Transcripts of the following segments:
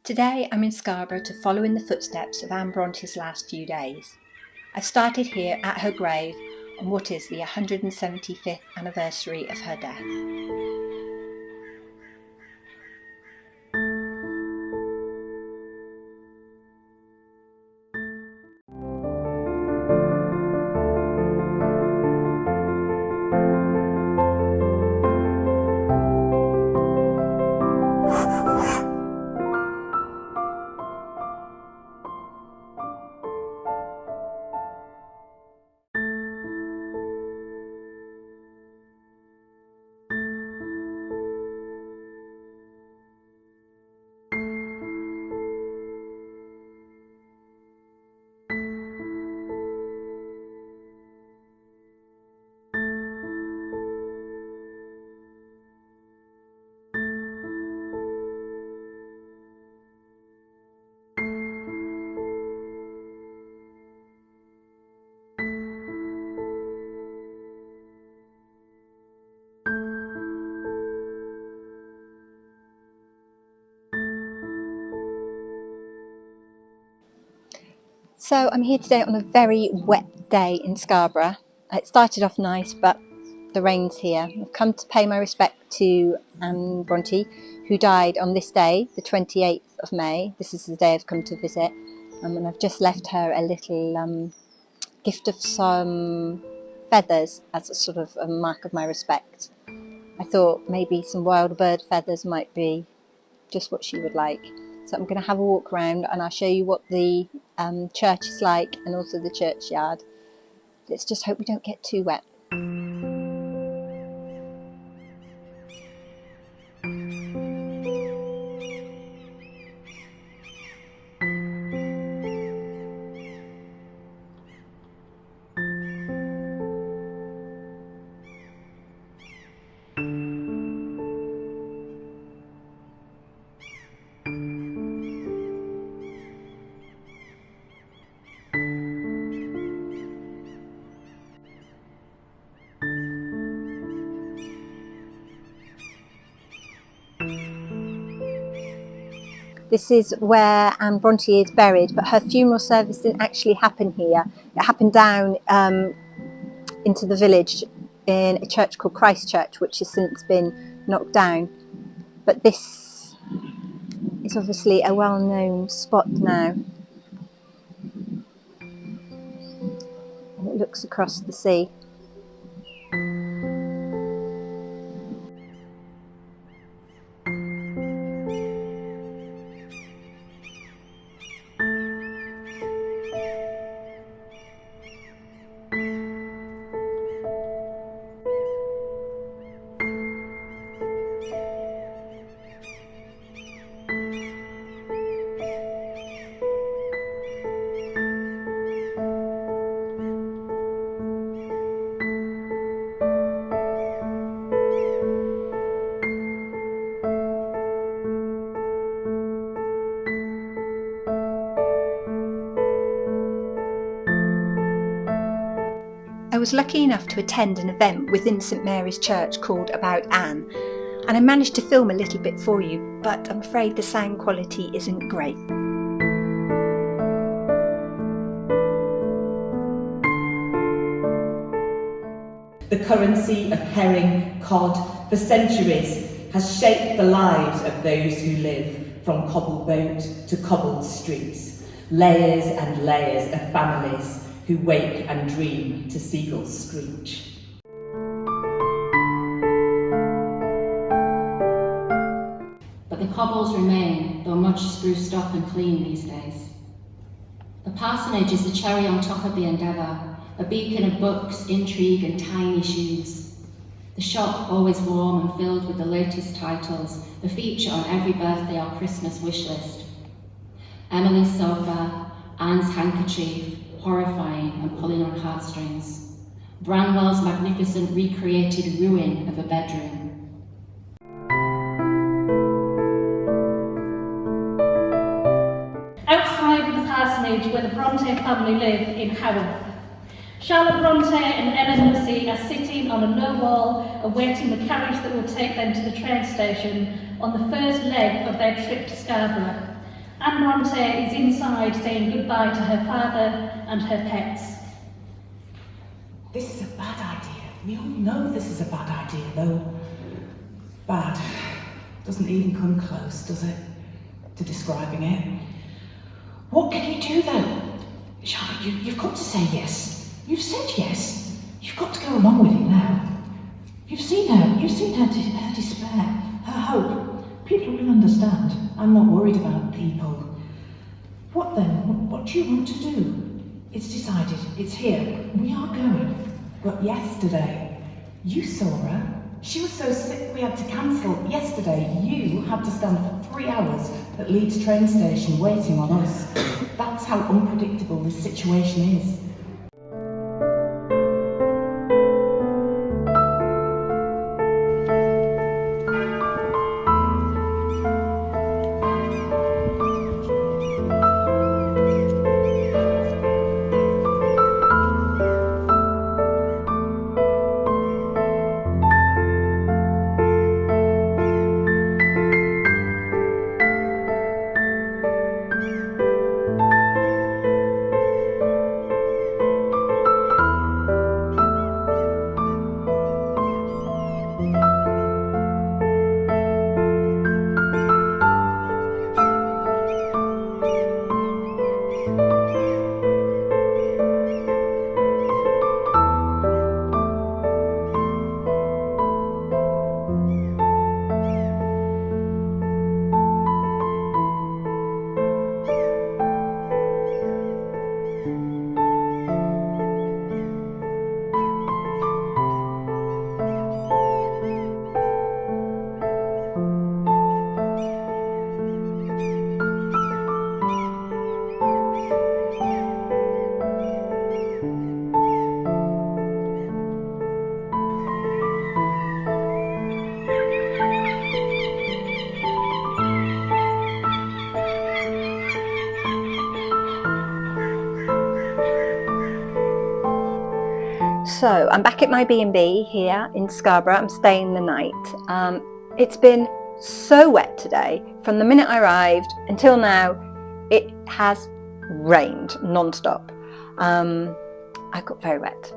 Today I'm in Scarborough to follow in the footsteps of Anne Bronte's last few days. I started here at her grave on what is the 175th anniversary of her death. So I'm here today on a very wet day in Scarborough. It started off nice, but the rain's here. I've come to pay my respect to Anne Bronte, who died on this day, the 28th of May. This is the day I've come to visit, and I've just left her a little gift of some feathers as a sort of a mark of my respect. I thought maybe some wild bird feathers might be just what she would like. So I'm going to have a walk around and I'll show you what the church is like and also the churchyard. Let's just hope we don't get too wet. This is where Anne Bronte is buried, but her funeral service didn't actually happen here. It happened down into the village in a church called Christ Church, which has since been knocked down. But this is obviously a well-known spot now. And it looks across the sea. I was lucky enough to attend an event within St Mary's Church called About Anne, and I managed to film a little bit for you, but I'm afraid the sound quality isn't great. The currency of herring, cod, for centuries has shaped the lives of those who live from cobbled boat to cobbled streets, layers and layers of families who wake and dream to seagulls screech. But the cobbles remain, though much spruced up and clean these days. The parsonage is the cherry on top of the endeavour, a beacon of books, intrigue and tiny shoes. The shop, always warm and filled with the latest titles, the feature on every birthday or Christmas wish list. Emily's sofa, Anne's handkerchief, horrifying and pulling on heartstrings. Branwell's magnificent recreated ruin of a bedroom. Outside the parsonage where the Bronte family live in Haworth, Charlotte Bronte and Ellen Nussey are sitting on a low wall awaiting the carriage that will take them to the train station on the first leg of their trip to Scarborough. Anne Bronte is inside saying goodbye to her father and her pets. This is a bad idea. We all know this is a bad idea, though. Bad doesn't even come close, does it, to describing it? What can you do, though? Charlotte, you've got to say yes. You've said yes. You've got to go along with it now. You've seen her despair, her hope. People will understand. I'm not worried about people. What then? What do you want to do? It's decided. It's here. We are going. But yesterday, you saw her. She was so sick we had to cancel. Yesterday, you had to stand for 3 hours at Leeds train station waiting on us. That's how unpredictable this situation is. So I'm back at my B&B here in Scarborough. I'm staying the night. It's been so wet today. From the minute I arrived until now, it has rained non-stop. I got very wet.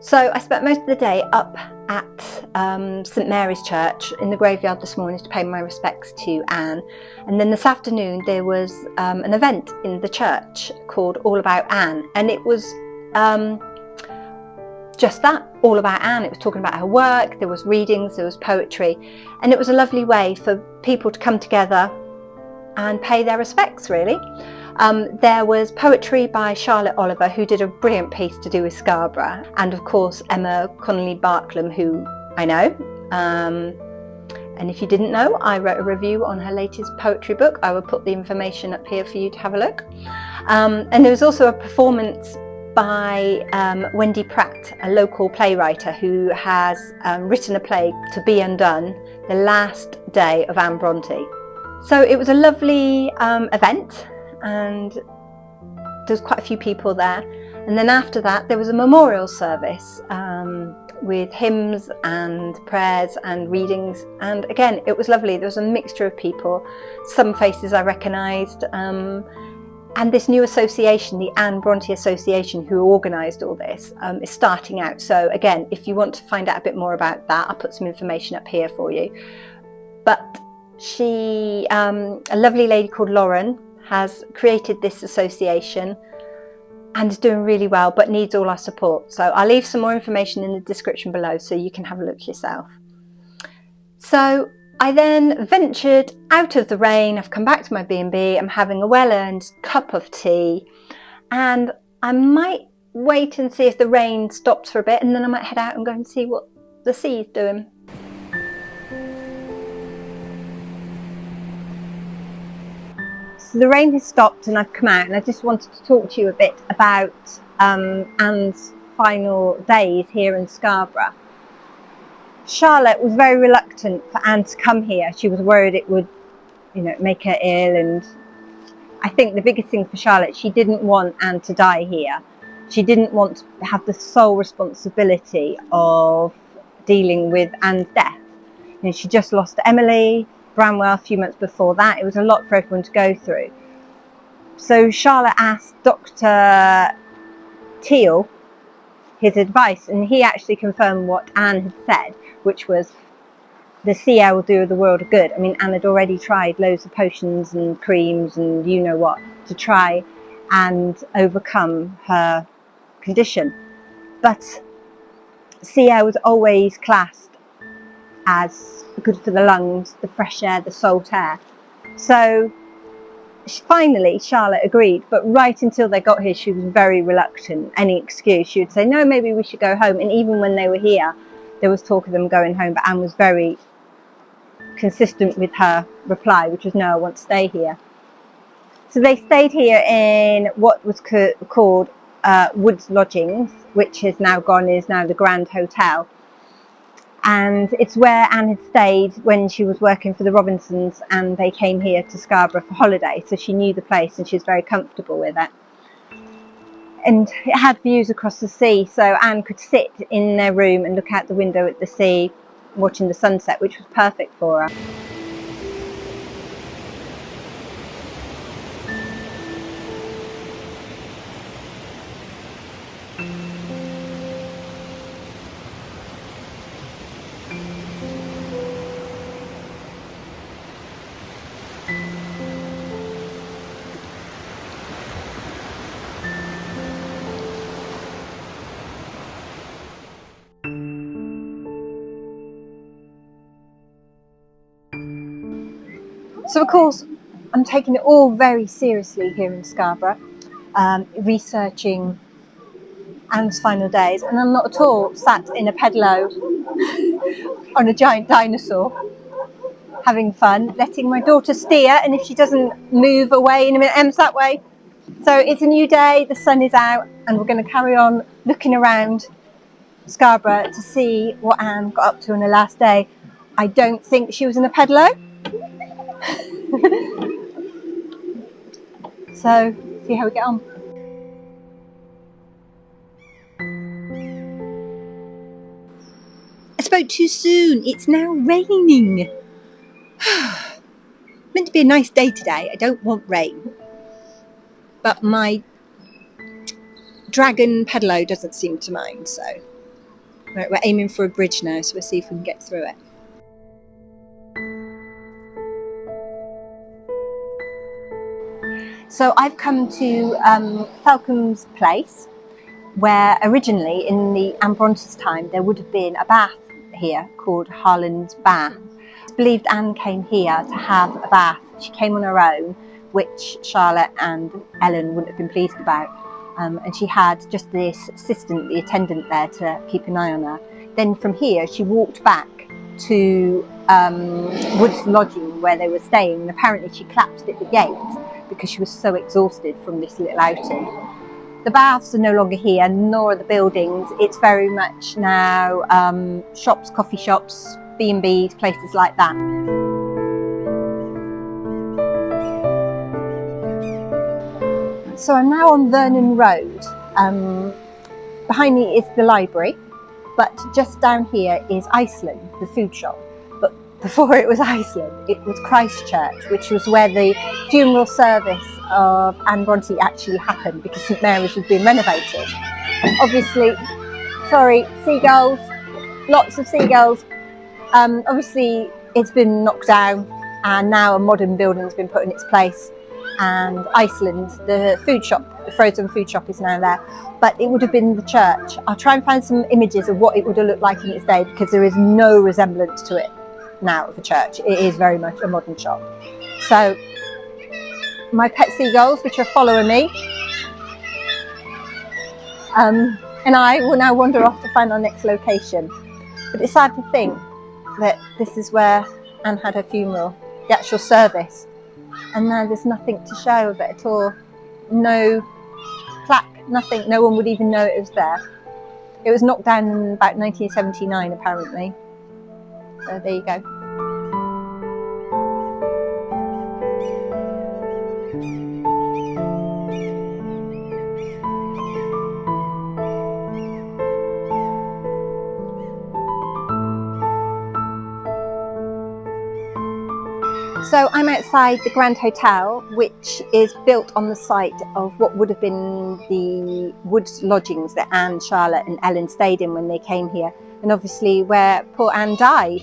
So I spent most of the day up at St Mary's Church in the graveyard this morning to pay my respects to Anne. And then this afternoon there was an event in the church called All About Anne. And it was just that, all about Anne. It was talking about her work, there was readings, there was poetry, and it was a lovely way for people to come together and pay their respects, really. There was poetry by Charlotte Oliver, who did a brilliant piece to do with Scarborough, and of course Emma Connolly-Barklam, who I know. And if you didn't know, I wrote a review on her latest poetry book. I will put the information up here for you to have a look. And there was also a performance by Wendy Pratt, a local playwright who has written a play, To Be Undone, the last day of Anne Bronte. So it was a lovely event, and there was quite a few people there. And then after that there was a memorial service with hymns and prayers and readings, and again it was lovely. There was a mixture of people, some faces I recognised, and this new association, the Anne Brontë Association, who organised all this, is starting out. So again, if you want to find out a bit more about that, I'll put some information up here for you. But she, a lovely lady called Lauren, has created this association and is doing really well, but needs all our support. So I'll leave some more information in the description below so you can have a look yourself. So I then ventured out of the rain. I've come back to my B&B. I'm having a well-earned cup of tea, and I might wait and see if the rain stops for a bit, and then I might head out and go and see what the sea is doing. So the rain has stopped and I've come out, and I just wanted to talk to you a bit about Anne's final days here in Scarborough. Charlotte was very reluctant for Anne to come here. She was worried it would, make her ill, and I think the biggest thing for Charlotte, she didn't want Anne to die here. She didn't want to have the sole responsibility of dealing with Anne's death. She just lost Emily Bramwell a few months before that. It was a lot for everyone to go through. So Charlotte asked Dr. Teal his advice, and he actually confirmed what Anne had said, which was the sea air will do the world a good. I mean, Anne had already tried loads of potions and creams and you know what to try and overcome her condition. But sea air was always classed as good for the lungs, the fresh air, the salt air. So finally Charlotte agreed, but right until they got here she was very reluctant. Any excuse, she would say, no, maybe we should go home. And even when they were here there was talk of them going home, but Anne was very consistent with her reply, which was, no, I want to stay here. So they stayed here in what was called Woods Lodgings, which is now gone, is now the Grand Hotel. And it's where Anne had stayed when she was working for the Robinsons, and they came here to Scarborough for holiday, so she knew the place and she was very comfortable with it. And it had views across the sea, so Anne could sit in their room and look out the window at the sea, watching the sunset, which was perfect for her. So of course I'm taking it all very seriously here in Scarborough, researching Anne's final days, and I'm not at all sat in a pedalo on a giant dinosaur having fun, letting my daughter steer, and if she doesn't move away in a minute, Em's that way. So it's a new day, the sun is out, and we're going to carry on looking around Scarborough to see what Anne got up to on her last day. I don't think she was in a pedalo. So, see how we get on. I spoke too soon. It's now raining. Meant to be a nice day today. I don't want rain. But my dragon pedalo doesn't seem to mind, so we're aiming for a bridge now, so we'll see if we can get through it. So I've come to Falcon's Place, where originally in the Anne Bronte's time there would have been a bath here called Harlan's Bath. It's believed Anne came here to have a bath. She came on her own, which Charlotte and Ellen wouldn't have been pleased about. And she had just this assistant, the attendant there to keep an eye on her. Then from here she walked back to Woods Lodging where they were staying, and apparently she collapsed at the gate because she was so exhausted from this little outing. The baths are no longer here, nor are the buildings. It's very much now shops, coffee shops, B&Bs, places like that. So I'm now on Vernon Road. Behind me is the library, but just down here is Iceland, the food shop. But before it was Iceland, it was Christchurch, which was where the funeral service of Anne Bronte actually happened, because St Mary's was being renovated. Obviously, sorry, seagulls, lots of seagulls. Obviously it's been knocked down and now a modern building has been put in its place, and Iceland, the food shop, the frozen food shop, is now there. But it would have been the church. I'll try and find some images of what it would have looked like in its day, because there is no resemblance to it now of a church. It is very much a modern shop. So my pet seagulls, which are following me, and I will now wander off to find our next location. But it's sad to think that this is where Anne had her funeral, the actual service, and now there's nothing to show of it at all. No plaque, nothing. No one would even know it was there. It was knocked down in about 1979 apparently. So there you go. So I'm outside the Grand Hotel, which is built on the site of what would have been the woods lodgings that Anne, Charlotte and Ellen stayed in when they came here, and obviously where poor Anne died.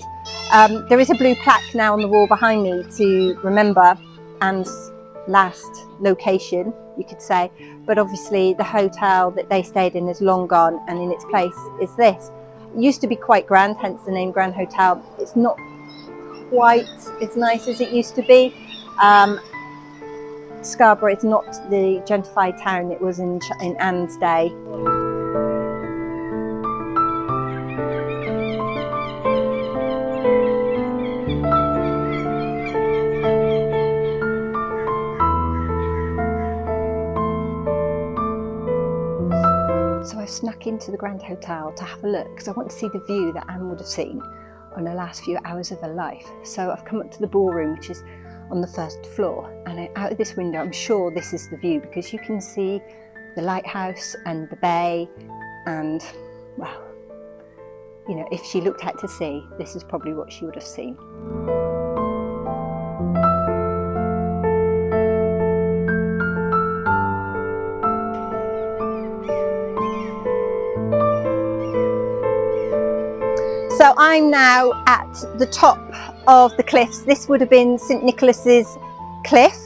There is a blue plaque now on the wall behind me to remember Anne's last location, you could say, but obviously the hotel that they stayed in is long gone, and in its place is this. It used to be quite grand, hence the name Grand Hotel. It's not quite as nice as it used to be. Scarborough is not the gentrified town it was in Anne's day. So I've snuck into the Grand Hotel to have a look because I want to see the view that Anne would have seen on the last few hours of her life. So I've come up to the ballroom, which is on the first floor, and out of this window I'm sure this is the view, because you can see the lighthouse and the bay, and well, you know, if she looked out to sea, this is probably what she would have seen. So I'm now at the top of the cliffs. This would have been St Nicholas's Cliff,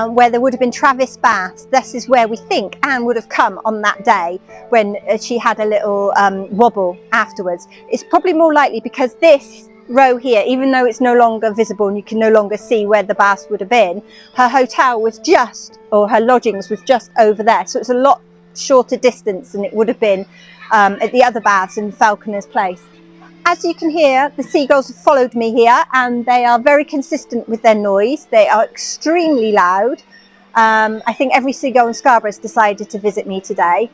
where there would have been Travis baths. This is where we think Anne would have come on that day when she had a little wobble afterwards. It's probably more likely because this row here, even though it's no longer visible and you can no longer see where the baths would have been, her hotel was just, or her lodgings was just over there. So it's a lot shorter distance than it would have been at the other baths in Falconer's Place. As you can hear, the seagulls have followed me here, and they are very consistent with their noise. They are extremely loud. I think every seagull in Scarborough has decided to visit me today.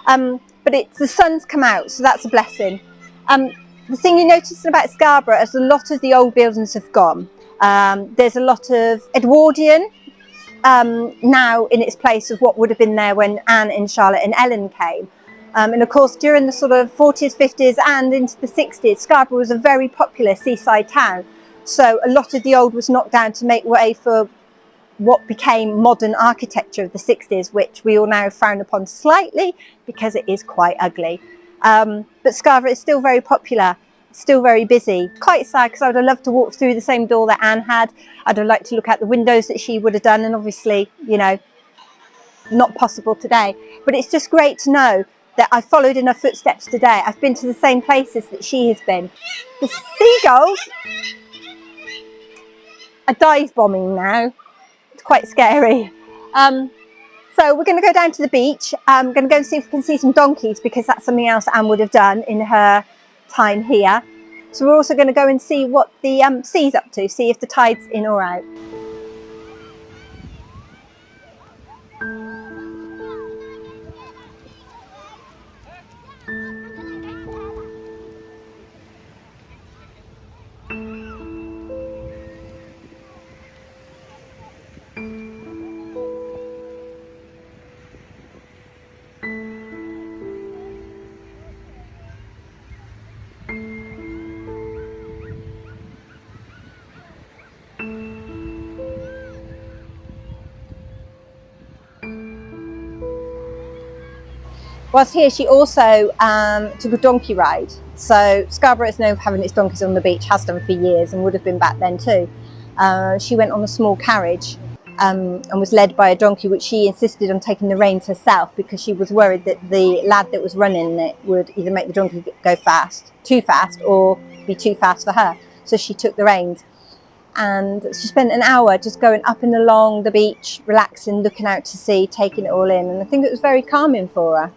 But the sun's come out, so that's a blessing. The thing you notice about Scarborough is a lot of the old buildings have gone. There's a lot of Edwardian now in its place of what would have been there when Anne and Charlotte and Ellen came. And of course, during the sort of 40s, 50s and into the 60s, Scarborough was a very popular seaside town. So a lot of the old was knocked down to make way for what became modern architecture of the 60s, which we all now frown upon slightly because it is quite ugly. But Scarborough is still very popular, still very busy. Quite sad because I would have loved to walk through the same door that Anne had. I'd have liked to look out the windows that she would have done, and obviously, you know, not possible today. But it's just great to know that I followed in her footsteps today. I've been to the same places that she has been. The seagulls are dive bombing now. It's quite scary. So we're going to go down to the beach. I'm going to go and see if we can see some donkeys, because that's something else Anne would have done in her time here. So we're also going to go and see what the sea's up to, see if the tide's in or out. Whilst here, she also took a donkey ride. So Scarborough is known for having its donkeys on the beach, has done for years, and would have been back then too. She went on a small carriage and was led by a donkey, which she insisted on taking the reins herself, because she was worried that the lad that was running it would either make the donkey go too fast, or be too fast for her. So she took the reins. And she spent an hour just going up and along the beach, relaxing, looking out to sea, taking it all in. And I think it was very calming for her.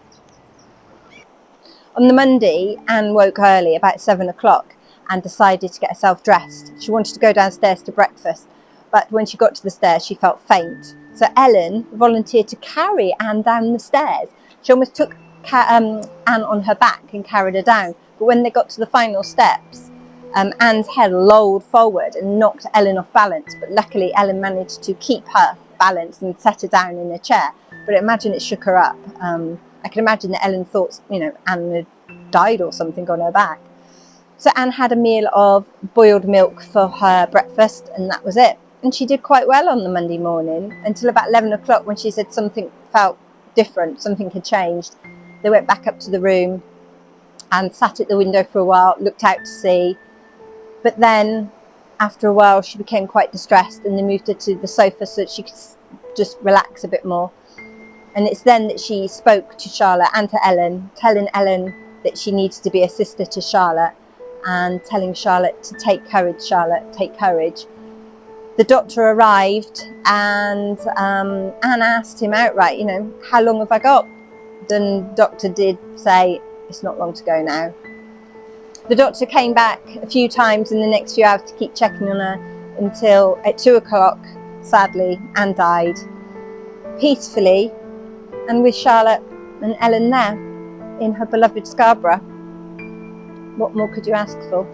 On the Monday, Anne woke early, about 7 o'clock, and decided to get herself dressed. She wanted to go downstairs to breakfast, but when she got to the stairs, she felt faint. So Ellen volunteered to carry Anne down the stairs. She almost took Anne on her back and carried her down. But when they got to the final steps, Anne's head lolled forward and knocked Ellen off balance. But luckily, Ellen managed to keep her balance and set her down in a chair. But imagine it shook her up. I can imagine that Ellen thought, you know, Anne had died or something on her back. So Anne had a meal of boiled milk for her breakfast, and that was it. And she did quite well on the Monday morning until about 11 o'clock, when she said something felt different, something had changed. They went back up to the room and sat at the window for a while, looked out to sea. But then after a while she became quite distressed, and they moved her to the sofa so that she could just relax a bit more. And it's then that she spoke to Charlotte and to Ellen, telling Ellen that she needs to be a sister to Charlotte, and telling Charlotte to take courage, Charlotte, take courage. The doctor arrived, and Anne asked him outright, you know, how long have I got? The doctor did say, it's not long to go now. The doctor came back a few times in the next few hours to keep checking on her, until at 2 o'clock, sadly, Anne died peacefully, and with Charlotte and Ellen there in her beloved Scarborough. What more could you ask for?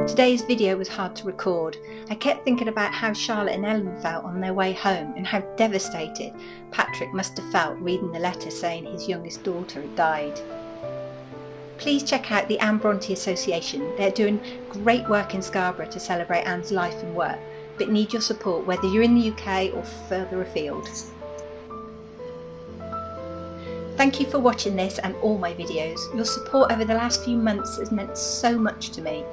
Today's video was hard to record. I kept thinking about how Charlotte and Ellen felt on their way home, and how devastated Patrick must have felt reading the letter saying his youngest daughter had died. Please check out the Anne Brontë Association. They're doing great work in Scarborough to celebrate Anne's life and work, but need your support whether you're in the UK or further afield. Thank you for watching this and all my videos. Your support over the last few months has meant so much to me.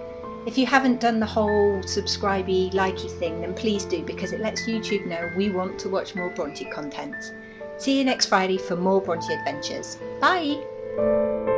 If you haven't done the whole subscribey, likey thing, then please do, because it lets YouTube know we want to watch more Brontë content. See you next Friday for more Brontë adventures. Bye!